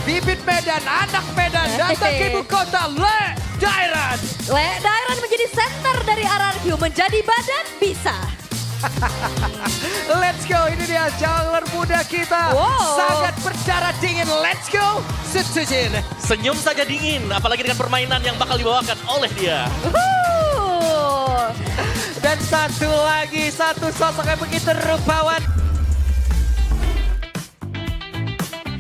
Bibit Medan, anak Medan, datang ke ibu kota, Le Dairan. Le Dairan menjadi center dari RRQ, menjadi badan bisa. Let's go, ini dia jungler muda kita. Wow. Sangat berdarah dingin, let's go. Sutujin. Senyum saja dingin, apalagi dengan permainan yang bakal dibawakan oleh dia. Dan satu lagi, satu sosok yang begitu rupawan.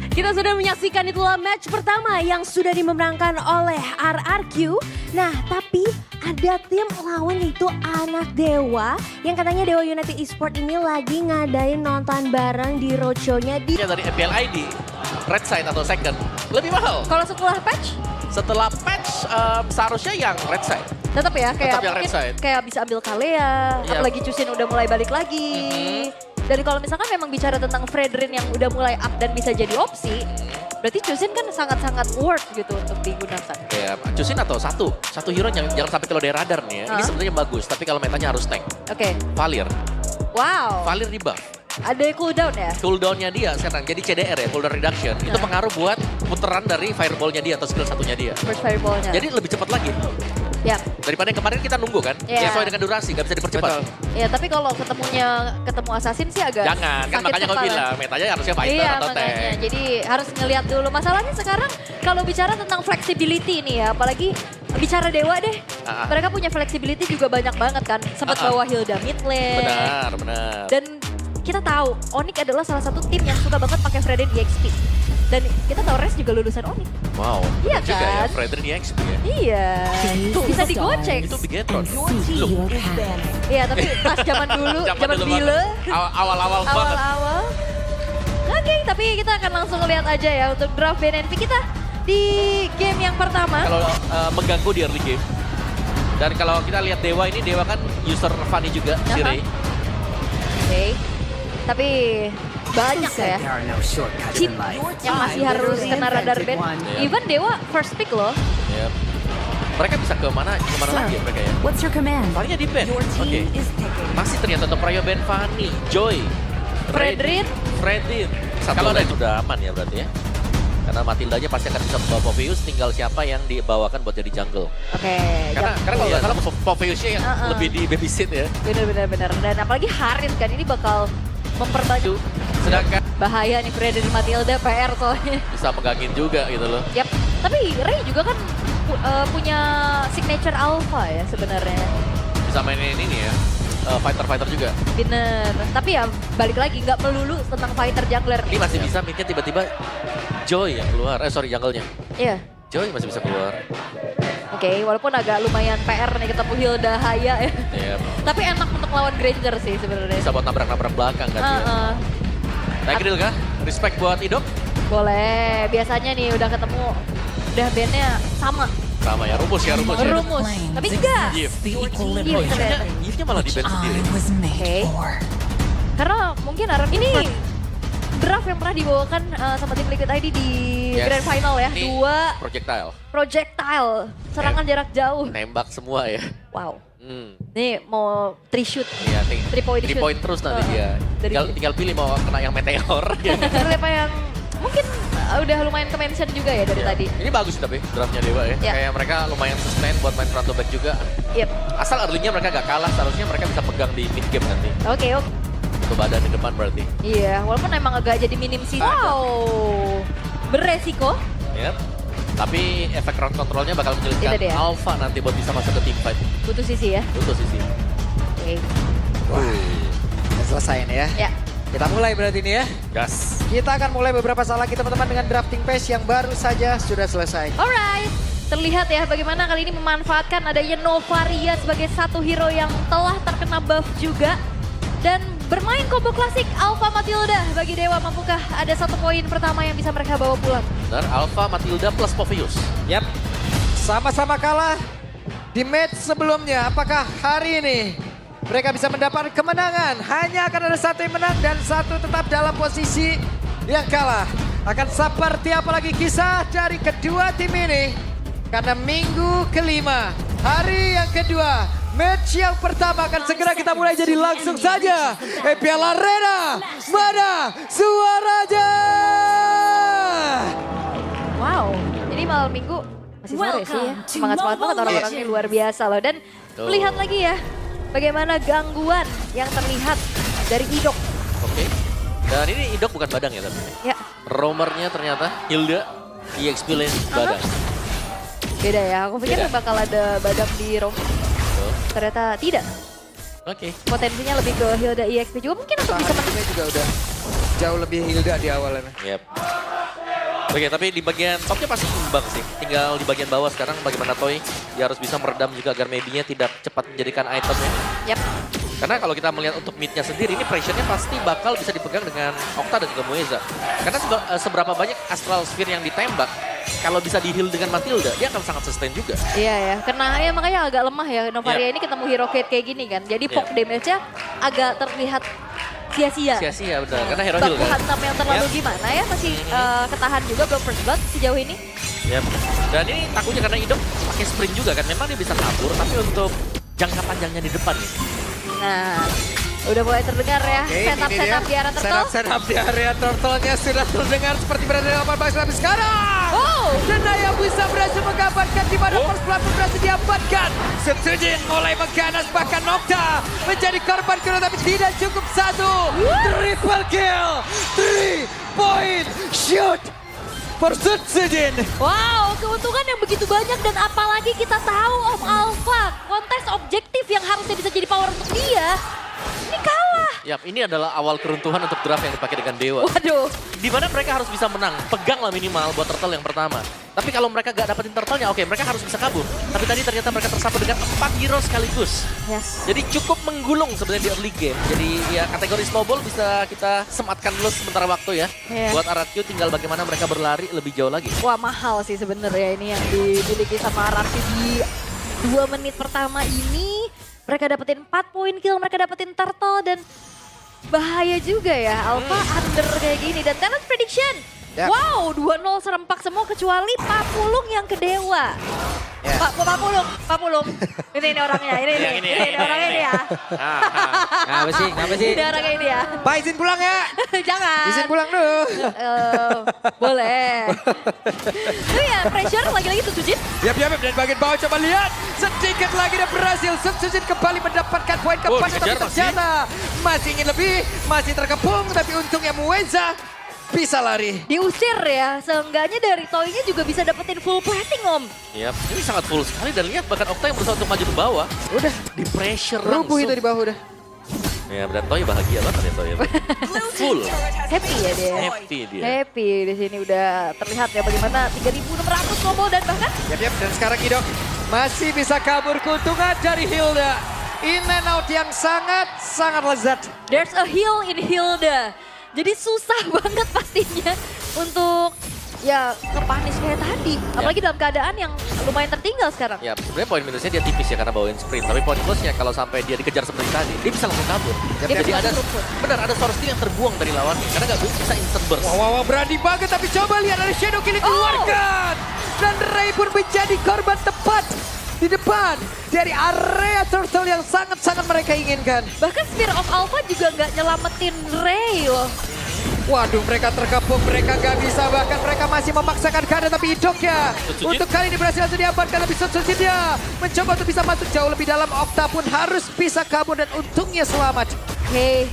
Kita sudah menyaksikan itulah match pertama yang sudah dimemenangkan oleh RRQ. Nah, tapi ada tim lawan yaitu Anak Dewa yang katanya Dewa United Esports ini lagi ngadain nonton bareng di roadshow-nya di... Dari FPL ID, red side atau second, lebih mahal. Kalau setelah patch, Setelah patch seharusnya yang red side. tetap ya kayak Tetap yang red mungkin side. kayak bisa ambil Kalea, Iya. apalagi Cusin udah mulai balik lagi. Dan kalau misalkan memang bicara tentang Fredrin yang udah mulai up dan bisa jadi opsi, berarti Cusin kan sangat-sangat worth gitu untuk digunakan. Kayak Cusin atau satu hero yang jangan sampai kalau dari radar nih ya. Ini sebenarnya bagus, tapi kalau metanya harus tank. Oke, Valir, wow, Valir di buff. ada cooldown ya? Cooldown-nya dia sekarang jadi CDR ya, cooldown reduction. Itu pengaruh buat puteran dari fireball-nya dia atau skill satunya dia. First fireball-nya. Jadi lebih cepat lagi. Ya, Daripada yang kemarin kita nunggu kan, Iya. sesuai dengan durasi, nggak bisa dipercepat. ya tapi kalau ketemu assassin sih agak Jangan, kan sakit makanya gue kepala. bilang, metanya harusnya fighter Iya atau makanya, tank. jadi harus ngelihat dulu. Masalahnya sekarang kalau bicara tentang flexibility nih ya, apalagi bicara Dewa deh. Mereka punya flexibility juga banyak banget kan. Sempat bawa Hilda mid lane. Benar. Dan kita tahu Onyx adalah salah satu tim yang suka banget pakai Fredrin di XP. Dan kita tahu Res juga lulusan Onyx. Wow, Iya benar juga ya, kan? Fredrin di XP ya. Iya, bisa digocek. Itu Bigetron. See your path. Iya, tapi pas zaman dulu, zaman dulu Bile, banget. Awal-awal banget. awal-awal. Oke, tapi kita akan langsung lihat aja ya untuk draft BNNP kita di game yang pertama. Kalau mengganggu di early game. Dan kalau kita lihat Dewa ini, Dewa kan user Fanny juga, si Aha. Ray. Oke, tapi banyak ya There are no shortcuts chip in life. yang masih harus kena radar ban. Iya. Even Dewa first pick loh. Yep. Mereka bisa kemana lagi ya mereka ya? What's your command? Palingnya di ban. Your Oke. team is picking. Masih ternyata untuk Prayo Ben Fanny, Joy, Fredrin. Fredrin. Kalau ada itu udah aman ya berarti ya. Karena Matildanya pasti akan bisa membawa Popeyus, tinggal siapa yang dibawakan buat jadi jungle. Oke, Karena kalau iya. nggak salah Popeyusnya yang lebih di babysit ya. Bener. Dan apalagi Haris kan ini bakal memperbanyak. Sedangkan Bahaya nih Fredrin Matilda PR soalnya. bisa megangin juga gitu loh. Yap, tapi Ray juga kan punya signature alpha ya sebenarnya. Bisa mainin ini ya, fighter-fighter juga. Bener, tapi ya balik lagi nggak melulu tentang fighter jungler. Ini masih bisa midnya tiba-tiba Joy yang keluar, sorry jungle-nya. Iya, Joy masih bisa keluar. oke, walaupun agak lumayan PR nih ketemu Hilda Haya ya. Yep. Tapi enak untuk lawan Granger sih sebenarnya. Bisa buat nabrak-nabrak belakang kan dia. Naik grill kah? Respect buat Idok? Boleh, biasanya nih udah ketemu, udah bandnya sama, Sama ya, rumus ya. rumus. Tapi enggak, Yif. Yif Oh, ternyata. Yifnya malah di band sendiri. I was made Oke. for. Karena mungkin ini draft yang pernah dibawakan sama tim Liquid ID di Yes. Grand Final ya. Ini 2 projectile. projectile, serangan jarak jauh. Nembak semua ya. Wow. Nih mau 3 shoot. Iya, 3 point shoot. 3 point terus nanti dia. Tinggal pilih mau kena yang meteor. Siapa yang mungkin udah lumayan ke-mention juga ya dari Iya. tadi. Ini bagus tapi draftnya Dewa ya. Iya. Kayak mereka lumayan sustain buat main front to back juga. Yep. Asal early-nya mereka gak kalah, seharusnya mereka bisa pegang di mid game nanti. Oke. Untuk badan di depan berarti. Iya, walaupun emang agak jadi minim sih. Wow. Beresiko. Yep. Tapi efek round controlnya bakal menyulitkan Itu dia. Alpha nanti buat bisa masuk ke team fight. Butuh sisi ya. Itu sisi. Oke. Udah selesai nih ya. Ya. Kita mulai berarti nih ya. Gas. Kita akan mulai beberapa saat lagi teman-teman dengan drafting phase yang baru saja sudah selesai. Alright, terlihat ya bagaimana kali ini memanfaatkan adanya Novaria sebagai satu hero yang telah terkena buff juga. Dan bermain combo klasik Alpha Matilda bagi Dewa, mampukah ada 1 poin pertama yang bisa mereka bawa pulang? Benar, Alpha, Matilda plus Popeyus. Yap, sama-sama kalah di match sebelumnya. Apakah hari ini mereka bisa mendapat kemenangan? Hanya akan ada 1 yang menang dan 1 tetap dalam posisi yang kalah. Akan seperti apa lagi kisah dari kedua tim ini? Karena minggu kelima, hari yang kedua, Match yang pertama akan segera kita mulai, jadi langsung saja. EPL Arena, mana suaranya? Wow, ini malam minggu masih sore sih ya. Semangat-semangat banget orang-orangnya, luar biasa loh. Dan melihat lagi ya, bagaimana gangguan yang terlihat dari Idok. Oke. Dan ini Idok bukan Badang ya tapi. Ya, Roamernya ternyata Hilda, EXP lane Badang. beda ya. Aku pikir Beda. bakal ada Badang di Rom. Tuh. Ternyata tidak. Oke. Potensinya lebih ke Hilda EXP juga mungkin untuk bisa menang. Ini juga udah jauh lebih Hilda di awalnya. Yep. Oke, tapi di bagian topnya pasti imbang sih. Tinggal di bagian bawah sekarang bagaimana Toy. Dia harus bisa meredam juga agar maybe-nya tidak cepat menjadikan itemnya. Yap. Karena kalau kita melihat untuk mid-nya sendiri, ini pressure-nya pasti bakal bisa dipegang dengan Okta dan juga Mueza. Karena seberapa banyak Astral Sphere yang ditembak, kalau bisa di-heal dengan Matilda, dia akan sangat sustain juga. Iya ya, karena ya makanya agak lemah ya Novaria ini ketemu Hero Kate kayak gini kan. Jadi poke damage-nya agak terlihat sia-sia. Sia-sia benar, karena hero Baku heal kan. hantam yang terlalu gimana ya, masih ketahan juga belum first blood sejauh ini. Yep. Dan ini takutnya karena Idok pakai sprint juga kan, memang dia bisa kabur, tapi untuk jangka panjangnya di depan nih. Nah, udah mulai terdengar ya setup-setup di arah turtle. Setup di area turtle-nya sudah terdengar seperti berada di 18 tapi sekarang. Oh, Dan Naya bisa berhasil mengamankan di mana first blood pun berhasil diamankan. Subsujin mulai mengganas, bahkan Nocta menjadi korban kedua tapi tidak cukup satu. Triple kill, 3-point shoot for Subsujin. wow, keuntungan yang begitu banyak dan apalagi kita tahu Om Alpha, kontes objektif yang harusnya bisa jadi power untuk dia, ini kalah. Yap, ini adalah awal keruntuhan untuk draft yang dipakai dengan Dewa. Waduh, Di mana mereka harus bisa menang, pegang lah minimal buat turtle yang pertama. Tapi kalau mereka gak dapetin turtle-nya, oke, mereka harus bisa kabur. Tapi tadi ternyata mereka tersapu dengan 4 hero sekaligus. yes. Jadi cukup menggulung sebenarnya di early game. Jadi ya kategori snowball bisa kita sematkan dulu sementara waktu ya. Iya. Buat RRQ tinggal bagaimana mereka berlari lebih jauh lagi. Wah mahal sih sebenarnya ini yang dimiliki sama Rarky di 2 menit pertama ini. Mereka dapetin 4 poin kill, mereka dapetin turtle dan bahaya juga ya. Alpha under kayak gini dan talent prediction. Ya. Wow, 2-0 serempak semua kecuali Papulung yang ke Dewa. Ya. Papulung. Ini orangnya, ini orangnya ini ya. Ngapa sih? Ini orangnya ini ya. Pak izin pulang ya. Jangan. Izin pulang dulu. Boleh. Itu ya pressure lagi-lagi tuh Jujin. Yap, dan bagian bawah coba lihat. Sedikit lagi dia berhasil. Subsujin kembali mendapatkan poin keempat. Tapi dikejar ternyata masih ingin lebih. Masih terkepung. Tapi untungnya Mueza bisa lari. Diusir ya, seenggaknya dari Toy-nya juga bisa dapetin full plating Om. Yap, ini sangat full sekali dan lihat bahkan Okta yang berusaha untuk maju ke bawah. Udah, Di pressure rubuh itu langsung. di bawah udah. Ya, dan Toy bahagia banget ya Toy. Full. Happy ya dia. Happy dia. Happy di sini udah terlihat ya bagaimana 3.600 combo dan bahkan Yap, dan sekarang Idok masih bisa kabur keuntungan dari Hilda. In and out yang sangat lezat. there's a heal in Hilda. Jadi susah banget pastinya untuk ya nge-punish kayak tadi. Apalagi dalam keadaan yang lumayan tertinggal sekarang. Ya, sebenarnya poin minusnya dia tipis ya karena bawain sprint. Tapi poin plusnya kalau sampai dia dikejar seperti tadi, dia bisa langsung kabur. Dia Jadi bisa ada, langsung rumput. benar ada source steal yang terbuang dari lawannya. Karena nggak bisa instant burst. Wow, berani banget tapi coba lihat ada Shadow Kill dikeluarkan. Dan Ray pun menjadi korban tepat di depan dari area turtle yang sangat mereka inginkan. Bahkan Spear of Alpha juga nggak nyelamatin Ray loh. Waduh, mereka terkepung, mereka gak bisa, bahkan mereka masih memaksakan keadaan, tapi Idok ya. Subsujin. Untuk kali ini berhasil diamankan, lebih Subsujin dia mencoba untuk bisa masuk jauh lebih dalam. Okta pun harus bisa kabur dan untungnya selamat. Oke.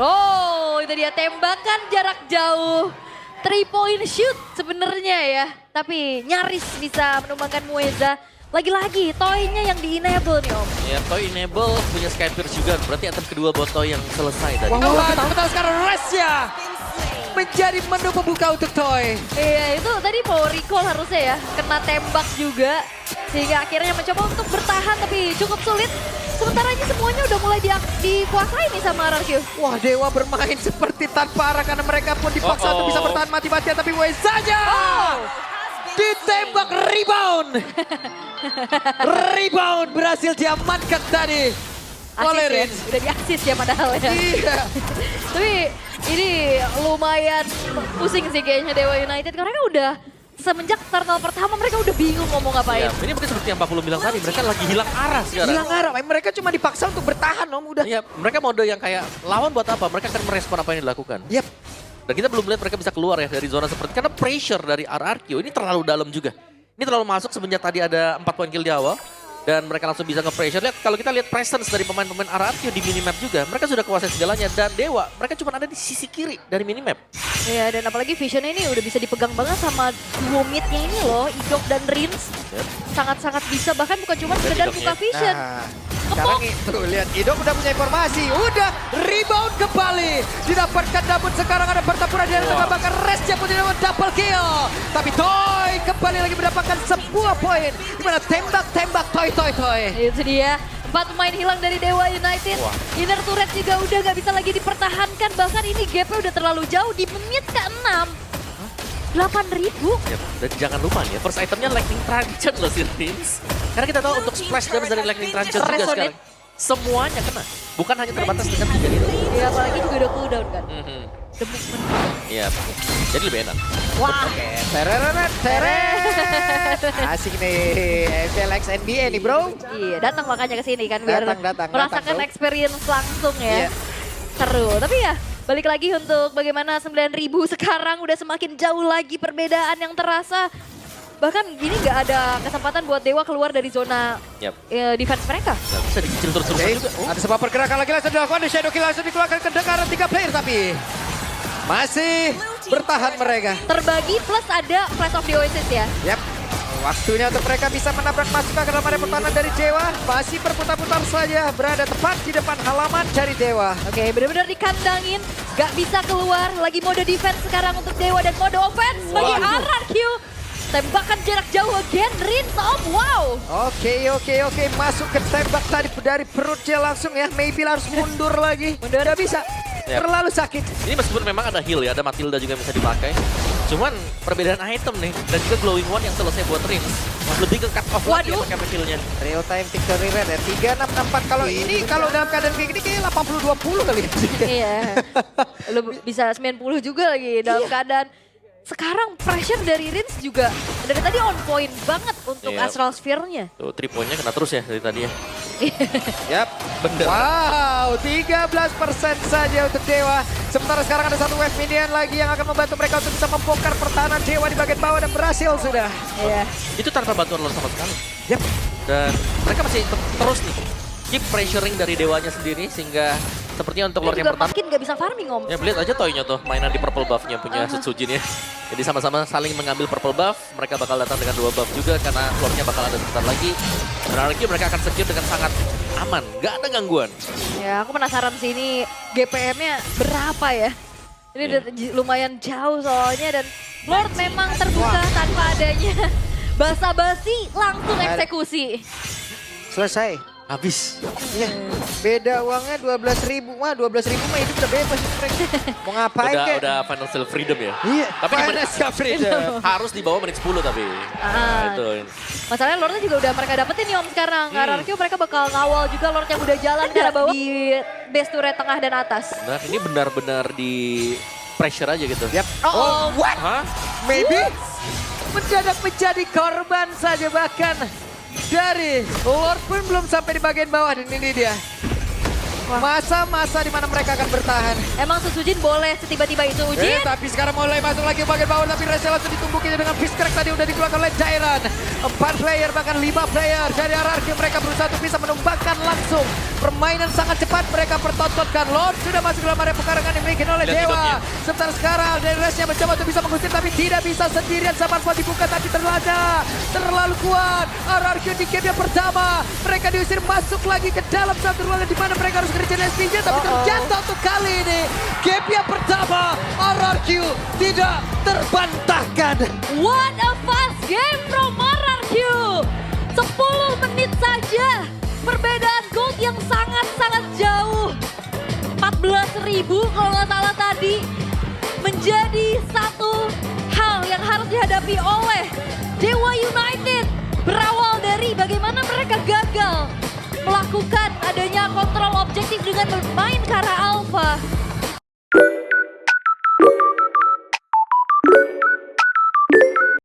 Oh, itu dia tembakan jarak jauh. 3-point shoot sebenarnya ya. Tapi nyaris bisa menumbangkan Mueza. Lagi-lagi Toy-nya yang di-enable nih Om. Ya, Toy enable punya Sky Pierce juga. Berarti item kedua buat Toy yang selesai tadi. Betul sekarang Resya menjadi menu pembuka untuk Toy. Iya itu tadi mau recall harusnya ya. Kena tembak juga. Sehingga akhirnya mencoba untuk bertahan tapi cukup sulit. Sementara ini semuanya udah mulai dikuasai nih sama RRQ. Wah, Dewa bermain seperti tanpa arah karena mereka pun dipaksa untuk bisa bertahan mati-matian, tapi saja ditembak rebound. Rebound berhasil diamankan tadi oleh Asis ya, Rins. udah di-assist ya padahal ya. Iya. Tapi ini lumayan pusing sih kayaknya Dewa United karena kan udah semenjak turtle pertama mereka udah bingung mau ngapain. Ya, ini mungkin seperti yang Pak Pulu bilang tadi, mereka lagi hilang arah sekarang. Hilang arah, mereka cuma dipaksa untuk bertahan Om udah. Iya, mereka mode yang kayak lawan buat apa? Mereka akan merespon apa yang dilakukan. Yap. Dan kita belum lihat mereka bisa keluar ya dari zona seperti karena pressure dari RRQ ini terlalu dalam juga. Ini terlalu masuk semenjak tadi ada 4 poin kill di awal. Dan mereka langsung bisa nge-pressure. Lihat, kalau kita lihat presence dari pemain-pemain RRQ di minimap juga. Mereka sudah kuasai segalanya. Dan Dewa, mereka cuma ada di sisi kiri dari minimap. Iya, dan apalagi visionnya ini udah bisa dipegang banget sama duo mid-nya ini loh, Idok dan Rins. Yep. Sangat-sangat bisa, bahkan bukan cuma sekedar Idoknya. buka vision. Nah, sekarang itu lihat Idok udah punya informasi, udah rebound kembali. Didapatkan Dabut sekarang ada pertempuran di tengah bahkan Resnya pun tidak double kill. Tapi Toy kembali lagi mendapatkan sebuah poin. Dimana tembak-tembak Toy. Itu dia, 4 pemain hilang dari Dewa United. Wah. Inner turret juga udah gak bisa lagi dipertahankan, bahkan ini gapnya udah terlalu jauh di menit ke-6. 8.000. Yep. Dan jangan lupa nih, first itemnya Lightning Truncheon loh si Rins. Karena kita tahu untuk splash damage dari Lightning Truncheon juga Resonate. sekarang. Semuanya kena. Bukan hanya terbatas dengan 3 itu. Ya apalagi juga udah cooldown kan. The movement. Iya, jadi lebih enak. Wah. Teret. Asik nih, FLX NBA nih bro. Iya, datang makanya ke sini kan biar Datang, merasakan bro. experience langsung ya. Iya. Seru. Tapi ya balik lagi untuk bagaimana 9.000 sekarang udah semakin jauh lagi perbedaan yang terasa. Bahkan gini nggak ada kesempatan buat Dewa keluar dari zona Yap. defense mereka. Nggak bisa dicicil terus-terusan Oke, juga. Oh. ada sebuah pergerakan lagi langsung dilakukan di Shadow Kill langsung dikeluarkan kedengaran 3 player tapi masih bertahan mereka. Terbagi plus ada Flash of the Oasis ya. Yap. Waktunya untuk mereka bisa menabrak masuk ke dalam area pertahanan dari Dewa. Masih berputar-putar saja berada tepat di depan halaman dari Dewa. Oke, benar-benar dikandangin, gak bisa keluar. Lagi mode defense sekarang untuk Dewa dan mode offense bagi Waduh. RRQ. Tembakan jarak jauh again, Rins Om, wow. Oke. Masuk ke tembak tadi dari perutnya langsung ya. Maybe harus mundur lagi. Mundur bisa. Yap. Terlalu sakit. Ini meskipun memang ada heal ya, ada Matilda juga yang bisa dipakai. Cuman perbedaan item nih, dan juga glowing one yang selesai buat Rins. Lebih ke cut off lagi Waduh. ya pakai healnya. Real time victory rate ya. 3664 kalau ini kalau dalam keadaan kayak gini kayak 80-20 kali ya. Iya, lu bisa 90 juga lagi dalam keadaan. Sekarang pressure dari Rins juga dari tadi on point banget untuk Iya. Astral Sphere-nya. Tuh, 3 poinnya kena terus ya dari tadi ya. Yap. Bener. Wow, 13% saja untuk Dewa. Sementara sekarang ada satu wave minion lagi yang akan membantu mereka untuk bisa membongkar pertahanan Dewa di bagian bawah dan berhasil sudah. Iya. Itu tanpa bantuan lo sama sekali. Yap. Dan mereka masih terus nih, keep pressuring dari Dewanya sendiri sehingga sepertinya untuk lord yang Juga pertama. makin gak bisa farming Om. Ya lihat aja Toynya tuh mainan di purple buff-nya punya Setsujin ya. Jadi sama-sama saling mengambil purple buff. Mereka bakal datang dengan 2 buff juga karena lordnya bakal ada sebentar lagi. Dan RRQ mereka akan secure dengan sangat aman. Gak ada gangguan. Ya aku penasaran sih ini GPM-nya berapa ya. Ini udah lumayan jauh soalnya dan Lord memang terbuka tanpa adanya basa-basi langsung eksekusi. Selesai. Habis. Iya. Beda uangnya 12.000. Wah, 12.000 mah hidup udah bebas itu mereka. Mau ngapain kek? Udah financial freedom ya. Iya. Tapi di menit- Financial freedom. harus di bawah menit 10 tapi. Nah, itu. Masalahnya Lordnya juga udah mereka dapetin nih Om sekarang. RRQ mereka bakal ngawal juga Lord yang udah jalan ke arah bawah di base turret tengah dan atas. Nah ini benar-benar di pressure aja gitu. Yap. Oh, what? Hah? Maybe mendadak menjadi korban saja bahkan dari Lord pun belum sampai di bagian bawah dan ini dia. Masa-masa di mana mereka akan bertahan. Emang Setsujin boleh setiba-tiba itu Ujin? Tapi sekarang mulai masuk lagi ke bagian bawah tapi Resel langsung ditumbukinya dengan fist crack tadi udah dikeluarkan oleh Jairan. 4 player bahkan 5 player dari RRQ mereka berusaha untuk bisa menumbangkan langsung. Permainan sangat cepat mereka pertontonkan. Lord sudah masuk dalam area pekarangan yang dimiliki oleh Lihat Dewa. hidupnya. Sementara sekarang dari Resnya mencoba untuk bisa mengusir tapi tidak bisa sendirian. Sabar dibuka tapi terlalu kuat. RRQ di game yang pertama. Mereka diusir masuk lagi ke dalam satu ruangan di mana mereka harus kerja SPJ tapi terjatuh untuk kali ini. Game yang pertama RRQ tidak terbantahkan. What a fast game from RRQ. 10 menit saja. Perbedaan gold yang sangat-sangat jauh. 14.000 kalau nggak salah tadi. Menjadi satu hal yang harus dihadapi oleh Dewa United. Berawal dari bagaimana mereka gagal melakukan adanya kontrol objektif dengan bermain ke arah alpha.